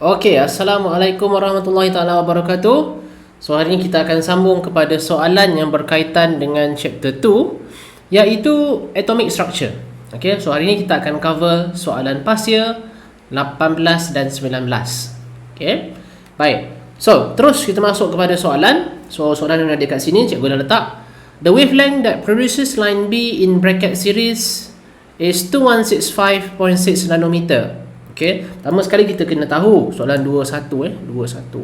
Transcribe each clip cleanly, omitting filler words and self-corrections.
Okey, Assalamualaikum warahmatullahi taala wabarakatuh. So hari ini kita akan sambung kepada soalan yang berkaitan dengan chapter 2 iaitu atomic structure. Okey, so hari ini kita akan cover soalan past year 18 dan 19. Okey. Baik. So, terus kita masuk kepada soalan. So soalan yang ada kat sini cikgu dah letak. The wavelength that produces line B in bracket series is 2165.6 nanometer. Okey, pertama sekali kita kena tahu soalan 21 2A1.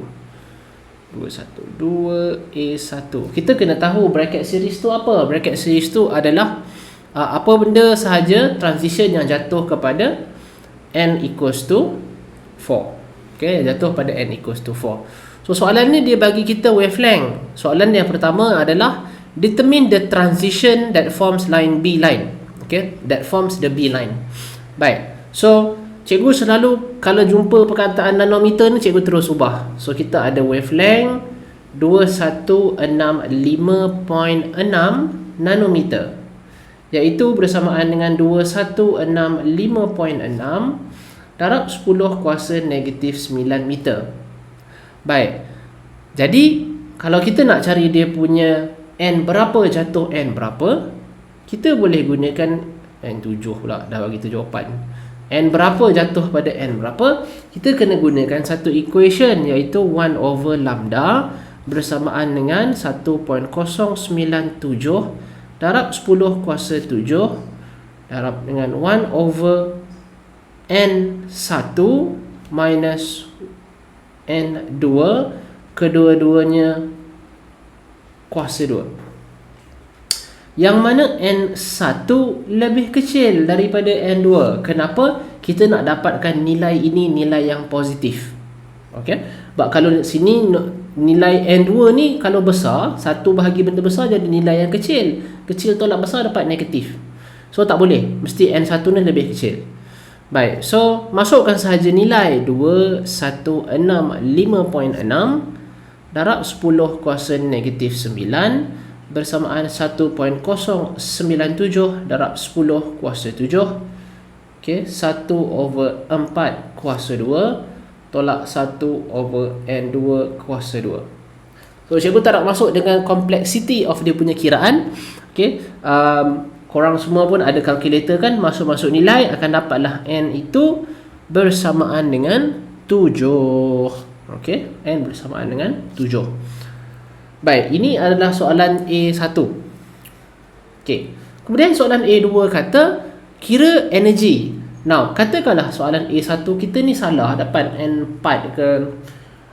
Kita kena tahu bracket series tu apa? Bracket series tu adalah apa benda sahaja transition yang jatuh kepada n equals to 4. Okey, jatuh pada n equals to 4. So soalan ni dia bagi kita wavelength. Soalan yang pertama adalah determine the transition that forms line B line. Okey, that forms the B line. Baik. So cikgu selalu kalau jumpa perkataan nanometer ni cikgu terus ubah. So kita ada wavelength 2165.6 nanometer, iaitu bersamaan dengan 2165.6 darab 10 kuasa negatif 9 meter. Baik. Jadi kalau kita nak cari dia punya n berapa jatuh n berapa, kita boleh gunakan n7 pula dah bagi kita jawapan. N berapa jatuh pada n berapa, kita kena gunakan satu equation iaitu 1 over lambda bersamaan dengan 1.097 darab 10 kuasa 7 darab dengan 1 over n1 minus n2, kedua-duanya kuasa 2. Yang mana N1 lebih kecil daripada N2. Kenapa? Kita nak dapatkan nilai ini nilai yang positif. Okey. Sebab kalau sini nilai N2 ni kalau besar, satu bahagi benda besar jadi nilai yang kecil. Kecil tolak besar dapat negatif. So tak boleh. Mesti N1 ni lebih kecil. Baik. So masukkan sahaja nilai 2165.6 darab 10 kuasa negatif 9 bersamaan 1.097 darab 10 kuasa 7. Okey, 1 over 4 kuasa 2 tolak 1 over n2 kuasa 2. So cikgu tak nak masuk dengan complexity of dia punya kiraan. Okey, korang semua pun ada calculator kan, masuk-masuk nilai akan dapatlah n itu bersamaan dengan 7. Okey, n bersamaan dengan 7. Baik, ini adalah soalan A1. Okey. Kemudian soalan A2 kata kira energi. Now, katakanlah soalan A1 kita ni salah dapat N4 ke.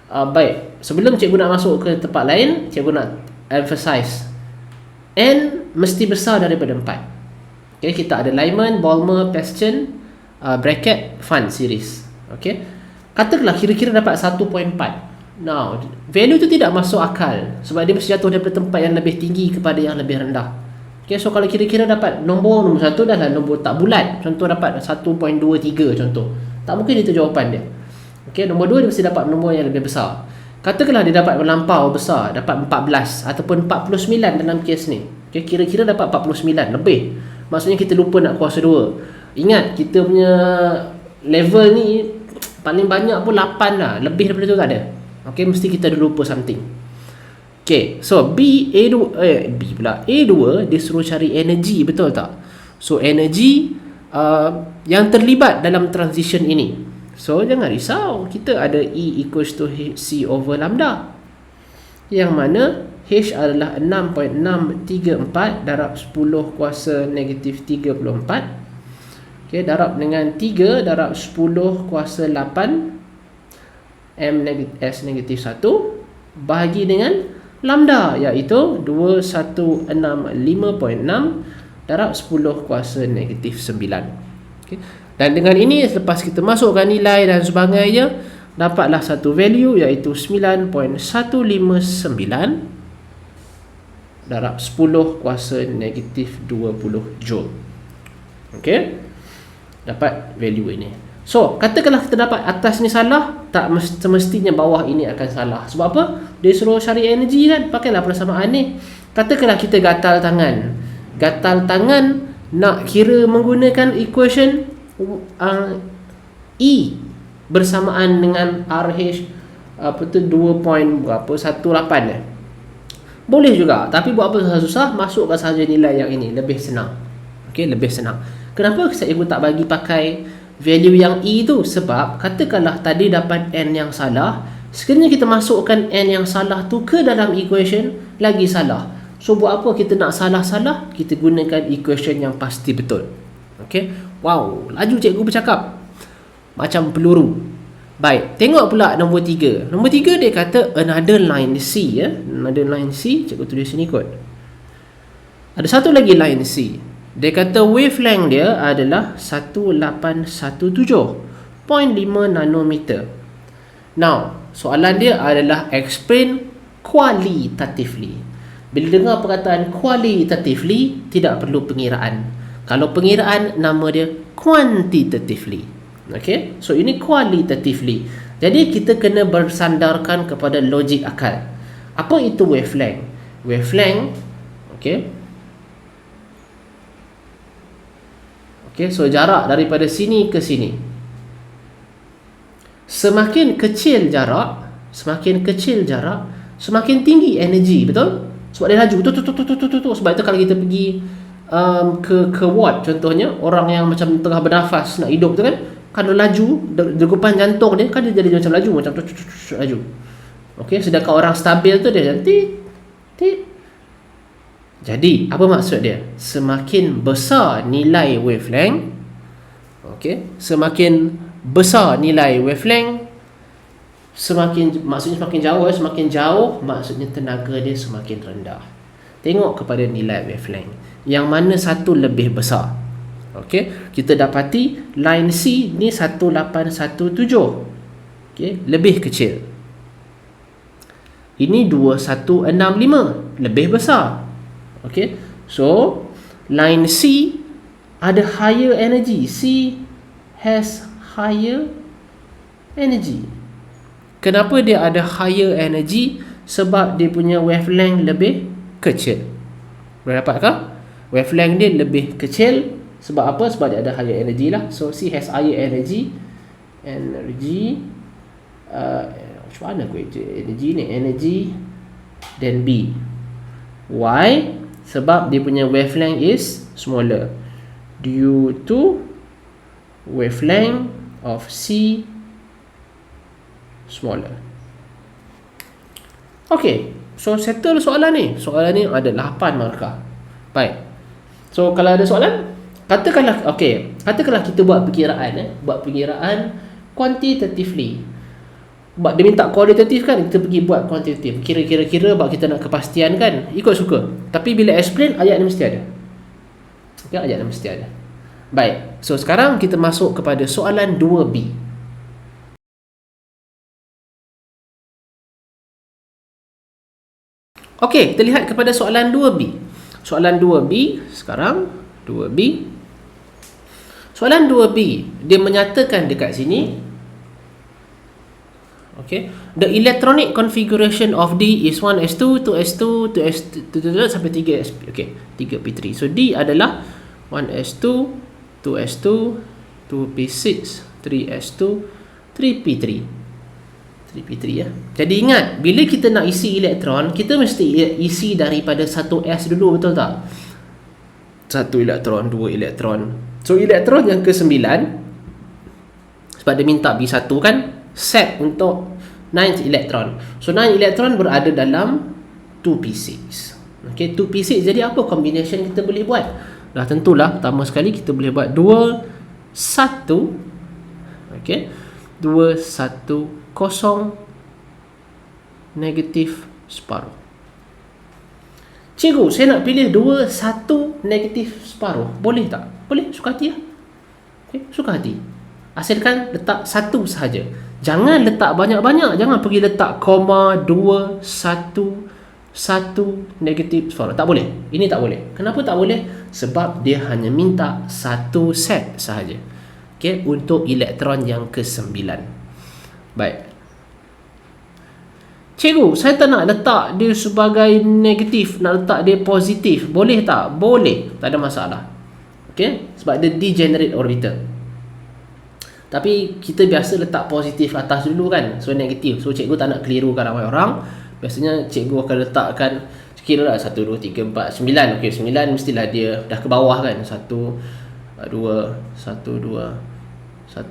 Baik, sebelum cikgu nak masuk ke tempat lain, cikgu nak emphasize N mesti besar daripada 4. Okey, kita ada Lyman, Balmer, Peston, bracket, Fun series. Okey. Katakanlah kira-kira dapat 1.4. Now, value tu tidak masuk akal sebab dia mesti jatuh daripada tempat yang lebih tinggi kepada yang lebih rendah. Okay, so kalau kira-kira dapat nombor 1 dah lah nombor tak bulat. Contoh dapat 1.23 contoh. Tak mungkin itu jawapan dia. Okay, nombor 2 dia mesti dapat nombor yang lebih besar. Katakanlah dia dapat melampau besar, dapat 14 ataupun 49 dalam kes ni. Okay, kira-kira dapat 49 lebih. Maksudnya kita lupa nak kuasa 2. Ingat, kita punya level ni paling banyak pun 8 lah. Lebih daripada tu tak ada. Okay, mesti kita ada lupa something. Okay, so A2 dia suruh cari energi, betul tak? So energi yang terlibat dalam transition ini. So jangan risau, kita ada E equals to C over lambda, yang mana H adalah 6.634 darab 10 kuasa negatif 34. Okay, darab dengan 3 darab 10 kuasa 8 M S negatif 1 bahagi dengan lambda, iaitu 2165.6 darab 10 kuasa negatif 9. Okay. Dan dengan ini selepas kita masukkan nilai dan sebagainya, dapatlah satu value iaitu 9.159 darab 10 kuasa negatif 20 joule. Okay, dapat value ini. So, katakanlah kita dapat atas ni salah, tak semestinya bawah ini akan salah. Sebab apa? Dia suruh cari energi kan, pakailah persamaan ni. Katakanlah kita gatal tangan. Gatal tangan nak kira menggunakan equation E bersamaan dengan RH apa tu 2.18 boleh juga, tapi buat apa susah-susah, masukkan saja nilai yang ini, lebih senang. Okey, lebih senang. Kenapa cikgu tak bagi pakai value yang E tu? Sebab katakanlah tadi dapat N yang salah, sekiranya kita masukkan N yang salah tu ke dalam equation, lagi salah. So buat apa kita nak salah-salah? Kita gunakan equation yang pasti betul. Okey. Wow, laju cikgu bercakap macam peluru. Baik, tengok pula nombor 3. Nombor 3 dia kata another line C ya. Another line C, cikgu tulis sini kot. Ada satu lagi line C. Dia kata wavelength dia adalah 1817.5 nanometer. Now, soalan dia adalah explain qualitatively. Bila dengar perkataan qualitatively, tidak perlu pengiraan. Kalau pengiraan, nama dia quantitatively. Okay, so ini qualitatively. Jadi kita kena bersandarkan kepada logik akal. Apa itu wavelength? Wavelength, okay, so jarak daripada sini ke sini. Semakin kecil jarak, semakin tinggi energi, betul? Sebab dia laju, sebab itu kalau kita pergi ke ward contohnya, orang yang macam tengah bernafas nak hidup tu kan, kalau laju degupan jantung dia kan dia jadi macam laju, macam laju. Okey, sedangkan orang stabil tu dia tit. Jadi apa maksud dia? Semakin besar nilai wavelength, okey, semakin besar nilai wavelength, maksudnya semakin jauh maksudnya tenaga dia semakin rendah. Tengok kepada nilai wavelength, yang mana satu lebih besar. Okey, kita dapati line C ni 1817. Okey, lebih kecil. Ini 2165, lebih besar. Okey, so line C ada higher energy. C has higher energy. Kenapa dia ada higher energy? Sebab dia punya wavelength lebih kecil. Boleh dapatkah? Wavelength dia lebih kecil. Sebab apa? Sebab dia ada higher energy lah. So C has higher energy. Macam mana aku energy ni? Energy then B. Why? Sebab dia punya wavelength is smaller. Due to wavelength of C smaller. Okay, so settle soalan ni. Soalan ni ada 8 markah. Baik. So kalau ada soalan, katakanlah kita buat perkiraan quantitatively. Sebab dia minta kualitatif kan, kita pergi buat kuantitatif. Kira-kira sebab kita nak kepastian kan, ikut suka. Tapi bila explain, ayat ni mesti ada. Okay, ayat ni mesti ada. Baik, so sekarang kita masuk kepada soalan 2B. Okey, kita lihat kepada soalan 2B. Soalan 2B sekarang, 2B. Soalan 2B, dia menyatakan dekat sini, okay, the electronic configuration of D is 1s2, 2s2, 2s2 sampai 3s, okay, 3p3. So D adalah 1s2, 2s2, 2p6, 3s2, 3p3. 3p3 ya. Jadi ingat, bila kita nak isi elektron, kita mesti isi daripada 1s dulu, betul tak? 1 elektron, 2 elektron. So elektron yang ke-9, sebab dia minta B1 kan, set untuk 9 elektron. So 9 elektron berada dalam 2p6. Okay, 2p6. Jadi apa combination kita boleh buat? Dah tentulah, pertama sekali kita boleh buat 2 1, okay, 2 1 0 negatif separuh. Cikgu, saya nak pilih 2 1 negatif separuh. Boleh tak? Boleh, suka hati lah. Okay, suka hati. Asalkan letak 1 sahaja. Jangan letak banyak-banyak. Jangan pergi letak koma, 2 1 1 negatif separuh. Tak boleh. Ini tak boleh. Kenapa tak boleh? Sebab dia hanya minta 1 set sahaja. Okay, untuk elektron yang ke-9. Baik. Cikgu, saya tak nak letak dia sebagai negatif, nak letak dia positif. Boleh tak? Boleh. Tak ada masalah. Okay, sebab dia degenerate orbital. Tapi kita biasa letak positif atas dulu kan, so negatif. So cikgu tak nak kelirukan ramai orang. Biasanya cikgu akan letakkan, kira lah 1, 2, 3, 4, 9. Okay, 9 mestilah dia dah ke bawah kan. 1, 2, 1, 2, 1,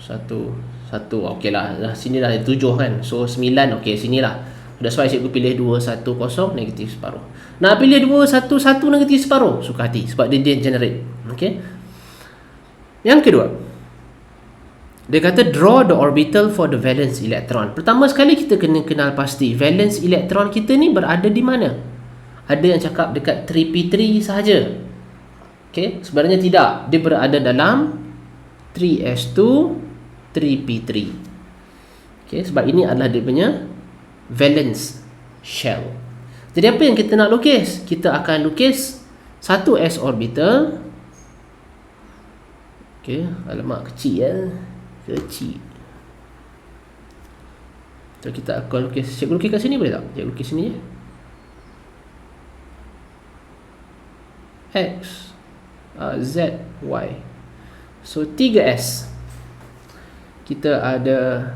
1. Okay lah, sini dah 7 kan. So 9, okay sini lah. That's why cikgu pilih 2, 1, 0, negatif separuh. Nak pilih 2, 1, 1, negatif separuh, suka hati. Sebab dia generate. Okay. Yang kedua, dia kata draw the orbital for the valence electron. Pertama sekali kita kena kenal pasti valence electron kita ni berada di mana. Ada yang cakap dekat 3p3 sahaja. Okay, sebenarnya tidak. Dia berada dalam 3s2 3p3. Okay, sebab ini adalah dia punya valence shell. Jadi apa yang kita nak lukis? Kita akan lukis 1s orbital. Okay, alamak kecil ya. Kecil. So kita akan lukis. Cikgu lukis kat sini boleh tak? Cikgu lukis sini je. X, Z, Y. So 3S. Kita ada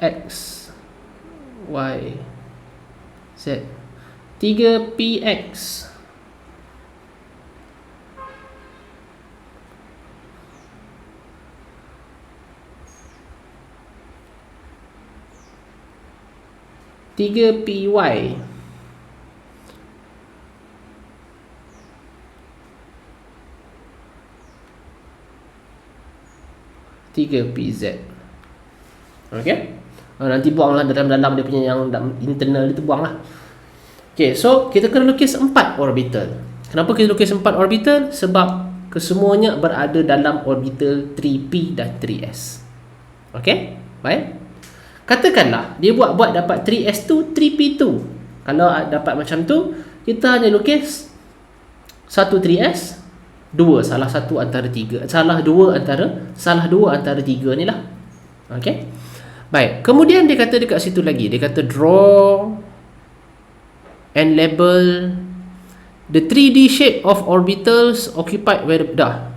X, Y, Z. 3PX. Tiga PY. Tiga PZ. Okay. Nanti buanglah dalam-dalam dia punya yang internal itu, buanglah. Okay, so kita kena lukis 4 orbital. Kenapa kita lukis 4 orbital? Sebab kesemuanya berada dalam orbital 3p dan 3s. Okay, baik. Katakanlah dia buat dapat 3s2 3p2. Kalau dapat macam tu, kita hanya lukis 1 3s, 2 salah satu antara 3, salah 2 antara 3 ni lah. Okay. Baik, kemudian dia kata dekat situ lagi, dia kata draw and label the 3D shape of orbitals occupied where dah.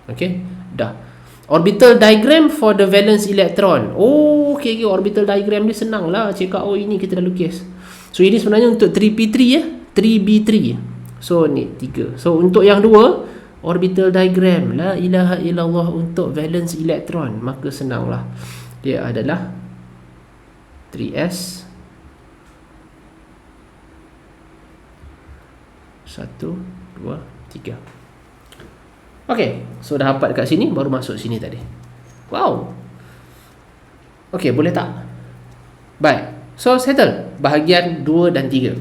Okay, dah. Orbital diagram for the valence electron. Oh, okay, orbital diagram dia senang lah. Cakap, oh ini kita dah lukis. So ini sebenarnya untuk 3p3 ya, 3b3. So ni 3. So untuk yang 2, orbital diagram, la ilaha illallah, untuk valence electron, maka senanglah. Dia adalah 3s 1, 2, 3. Okay, so dah dapat kat sini, baru masuk sini tadi. Wow. Okay, boleh tak? Baik, so settle bahagian 2 dan 3.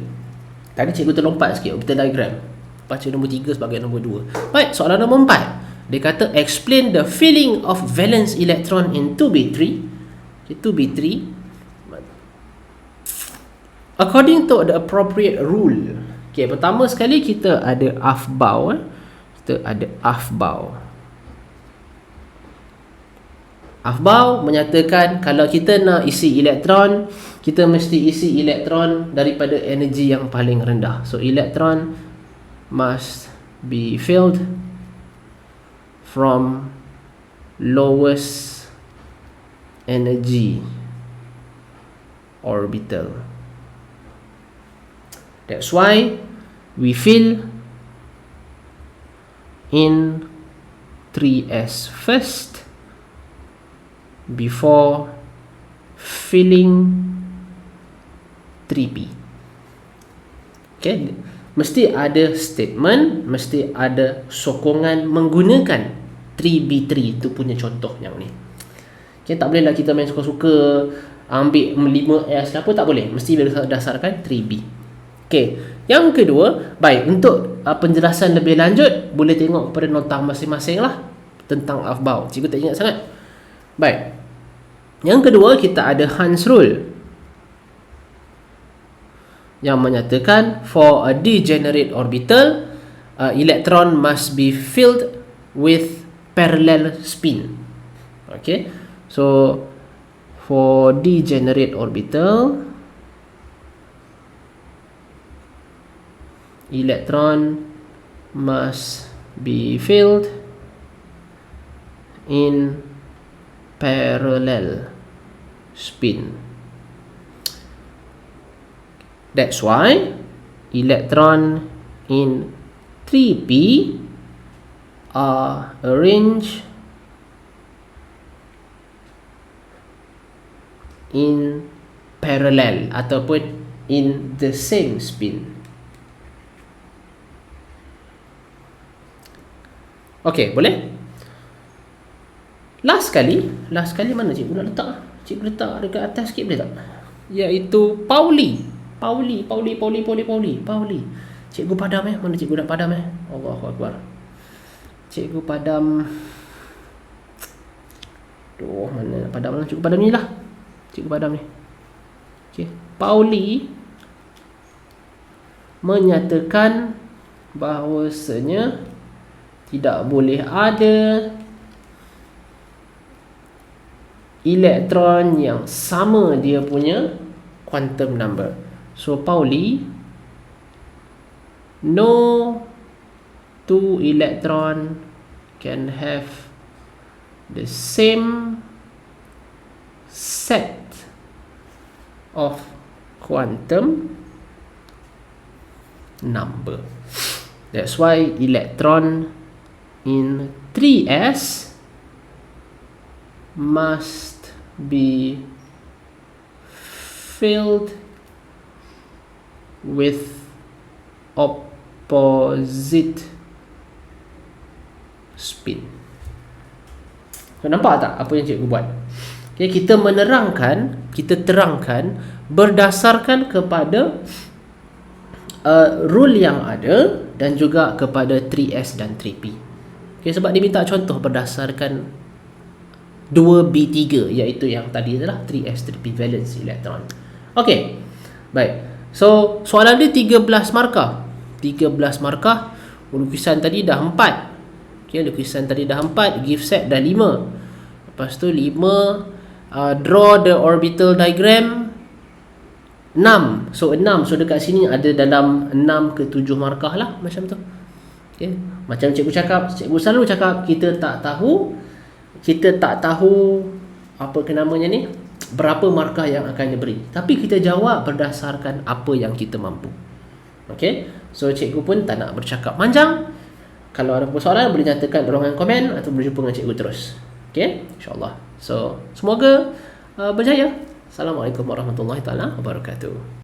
Tadi cikgu terlompat sikit orbital diagram. Baca nombor 3 sebagai nombor 2. Baik, soalan nombor 4. Dia kata explain the filling of valence electron in 2b3. 2b3 according to the appropriate rule. Okay, pertama sekali kita ada Aufbau. Kita ada Aufbau. Aufbau menyatakan kalau kita nak isi elektron, kita mesti isi elektron daripada energi yang paling rendah. So electron must be filled from lowest energy orbital. That's why we fill in 3s first before filling 3p. Okay, mesti ada statement, mesti ada sokongan menggunakan 3b3 tu punya contoh yang ni. Okay, tak bolehlah kita main suka-suka ambil 5s ke apa, tak boleh. Mesti berdasarkan 3b. Okay, yang kedua, baik, untuk penjelasan lebih lanjut boleh tengok pada nota masing-masing lah tentang Aufbau. Cikgu tak ingat sangat. Baik, yang kedua kita ada Hans rule yang menyatakan for a degenerate orbital, electron must be filled with parallel spin. Okay, so for degenerate orbital, electron must be filled in parallel spin. That's why electron in 3p are arranged in parallel ataupun in the same spin. Okey, boleh? Last kali mana cikgu nak letak? Cikgu letak dekat atas sikit boleh tak? Iaitu Pauli. Cikgu padam mana cikgu nak padam Allahu Akbar. Cikgu padam. Mana nak padam cikgu padam ni lah. Cikgu padam ni. Okey, Pauli menyatakan bahawasanya tidak boleh ada elektron yang sama dia punya quantum number. So Pauli, no two electron can have the same set of quantum number. That's why electron in 3s must be filled with opposite spin. Nampak tak apa yang cikgu buat? Okay, kita terangkan berdasarkan kepada rule yang ada dan juga kepada 3s dan 3p. Okay, sebab dia minta contoh berdasarkan 2b3, iaitu yang tadi adalah 3s 3p valence elektron. Okey, baik. So soalan dia 13 markah. Lukisan tadi dah 4. Okay, lukisan tadi dah 4, gift set dah 5. Lepas tu 5, draw the orbital diagram 6. So 6, so dekat sini ada dalam 6 ke 7 markah lah, macam tu. Okay, macam cikgu selalu cakap, kita tak tahu apa namanya ni, berapa markah yang akan diberi, tapi kita jawab berdasarkan apa yang kita mampu. Okay, so cikgu pun tak nak bercakap panjang. Kalau ada persoalan boleh nyatakan ruangan komen atau berjumpa dengan cikgu terus. Okay, insyaAllah. So semoga berjaya. Assalamualaikum warahmatullahi wabarakatuh.